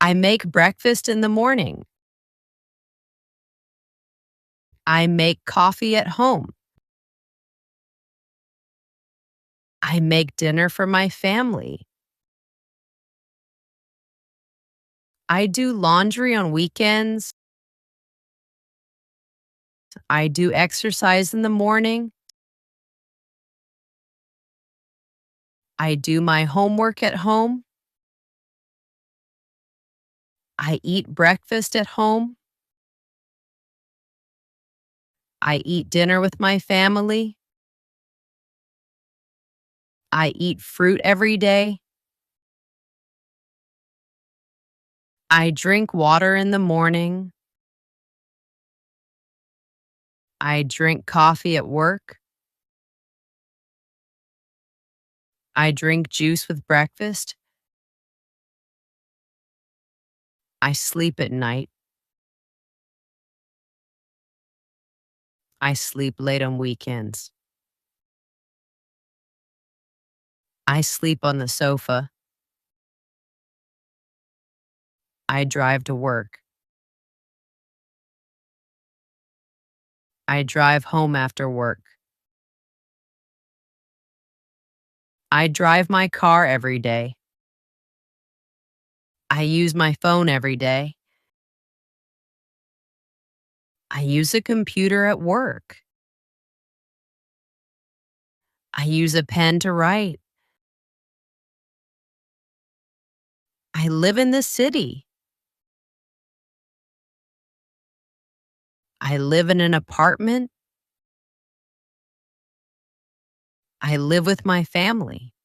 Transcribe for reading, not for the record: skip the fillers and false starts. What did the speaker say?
I make breakfast in the morning. I make coffee at home. I make dinner for my family. I do laundry on weekends. I do exercise in the morning. I do my homework at home. I eat breakfast at home. I eat dinner with my family. I eat fruit every day. I drink water in the morning. I drink coffee at work. I drink juice with breakfast. I sleep at night. I sleep late on weekends. I sleep on the sofa. I drive to work. I drive home after work. I drive my car every day. I use my phone every day. I use a computer at work. I use a pen to write. I live in the city. I live in an apartment. I live with my family.